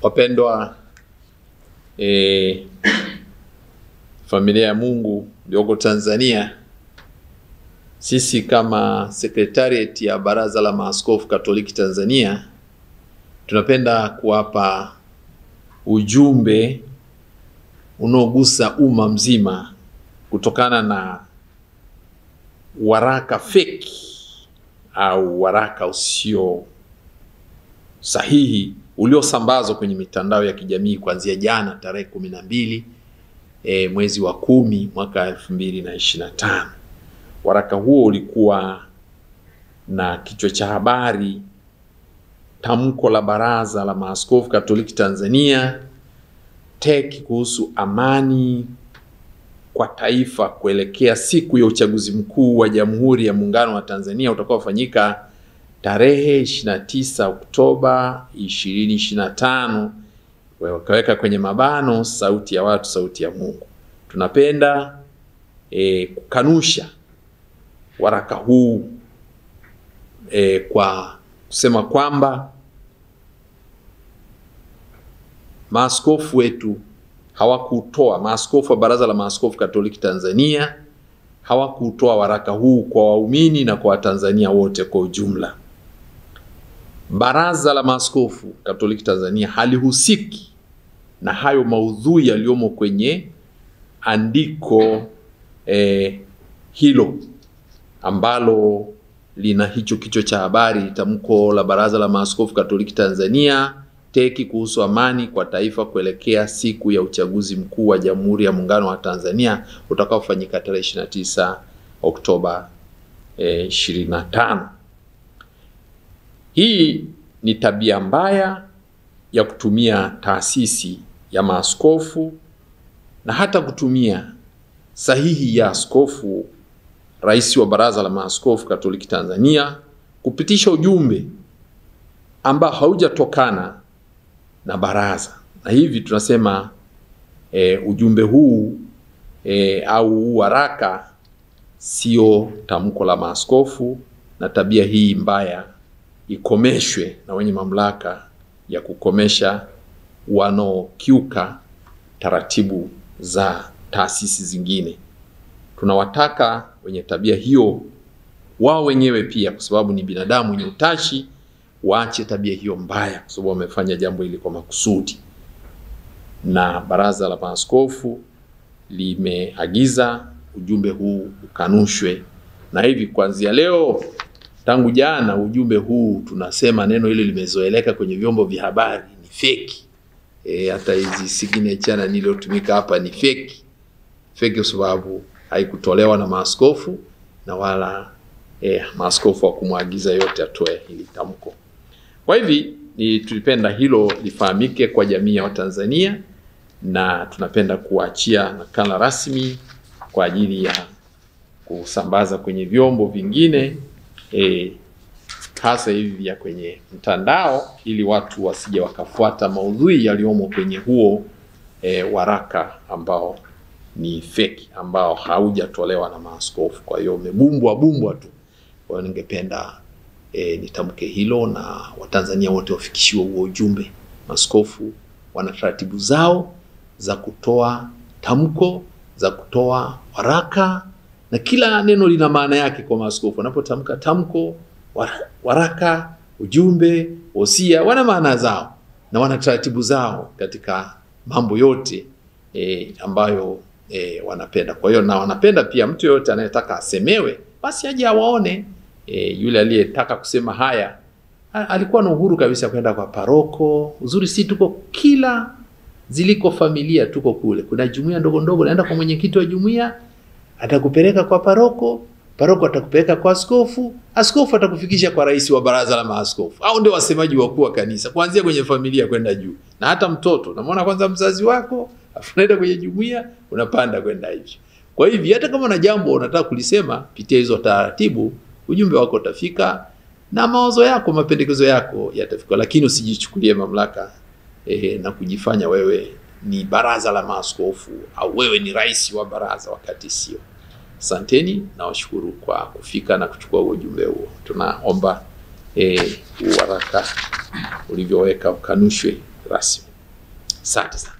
Wapendwa familia ya Mungu iliyoko Tanzania, sisi kama Secretariat ya Baraza la Maaskofu Katoliki Tanzania tunapenda kuwapa ujumbe unaogusa umma mzima kutokana na waraka fake au waraka usio sahihi uliosambazwa kwenye mitandao ya kijamii kuanzia jana tarehe 12 mwezi wa 10 mwaka 2025. Waraka huo ulikuwa na kichwa cha habari: tamko la Baraza la Maaskofu Katoliki Tanzania TEC kuhusu amani kwa taifa kuelekea siku ya uchaguzi mkuu wa Jamhuri ya Muungano wa Tanzania utakaofanyika tarehe 29 Oktoba 2025. Wakaweka kwenye mabano sauti ya watu, sauti ya Mungu. Tunapenda kukanusha waraka huu kwa kusema kwamba maaskofu wetu hawakutoa, maaskofu wa Baraza la Maaskofu Katoliki Tanzania hawakutoa waraka huu kwa waumini na kwa Watanzania wote kwa ujumla. Baraza la Maaskofu Katoliki Tanzania halihusiki na hayo maudhui yaliyomo kwenye andiko hilo ambalo lina hicho kichwa cha habari: tamko la Baraza la Maaskofu Katoliki Tanzania TEC kuhusu amani kwa taifa kuelekea siku ya uchaguzi mkuu wa Jamhuri ya Muungano wa Tanzania utakaofanyika tarehe 29 Oktoba 25. Hii ni tabia mbaya ya kutumia taasisi ya maaskofu na hata kutumia sahihi ya askofu rais wa Baraza la Maaskofu Katoliki Tanzania kupitisha ujumbe ambao haujatokana na baraza. Na hivi tunasema ujumbe huu au waraka sio tamko la maaskofu, na tabia hii mbaya ikomeshwe na wenye mamlaka ya kukomesha wanaokiuka taratibu za taasisi zingine. Tunawataka wenye tabia hiyo wao wenyewe pia, kwa sababu ni binadamu wenye utashi, waache tabia hiyo mbaya, kwa sababu wamefanya jambo hili kwa makusudi. Na Baraza la Maaskofu limeagiza ujumbe huu ukanushwe. Na hivi kuanzia leo, tangu jana, ujumbe huu tunasema neno hili limezoeleka kwenye vyombo vya habari ni fake. Hata hizi signature na niliyotumika hapa ni fake. Fake kwa sababu haikutolewa na maaskofu na wala maaskofu wa kumwagiza yote atoe hili tamko. Kwa hivi tulipenda hilo lifahamike kwa jamii ya Watanzania, na tunapenda kuachia nakala rasmi kwa ajili ya kusambaza kwenye vyombo vingine hasa hivi vya kwenye mtandao, ili watu wasije wakafuata maudhui yaliyomo kwenye huo waraka ambao ni fake, ambao haujatolewa na maaskofu. Kwa hiyo umebumbwa tu. Kwa hiyo ningependa nitamke hilo na Watanzania wote wafikishiwe huo ujumbe. Maaskofu wana taratibu zao za kutoa tamko, za kutoa waraka, na kila neno lina maana yake kwa maaskofu. Wanapotamka tamko, waraka, ujumbe, wosia, wana maana zao na wana taratibu zao katika mambo yote ambayo wanapenda. Kwa hiyo na wanapenda pia mtu yote anayetaka asemewe basi aje awaone. Yule aliyetaka kusema haya alikuwa na uhuru kabisa kwenda kwa paroko. Uzuri si tuko kila ziliko familia, tuko kule. Kuna jumuiya ndogo ndogo, naenda kwa mwenyekiti wa jumuiya, atakupeleka kwa paroko, paroko atakupeleka kwa askofu, askofu atakufikisha kwa rais wa Baraza la Maaskofu. Au ndio wasemaji wakuu wa kanisa, kuanzia kwenye familia kwenda juu. Na hata mtoto, unamwona kwanza mzazi wako, unaenda kwenye jumuiya, unapanda kwenda hivyo. Kwa hivyo hata kama una jambo unataka kulisema, pitia hizo taratibu, ujumbe wako utafika na mawazo yako, mapendekezo yako yatafika. Lakini usijichukulie mamlaka na kujifanya wewe ni Baraza la Maaskofu au wewe ni rais wa baraza, wakati sio. Asanteni na washukuru kwa kufika na kuchukua ujumbe huo. Tunaomba waraka ulivyoweka ukanushwe rasmi. Asante sana.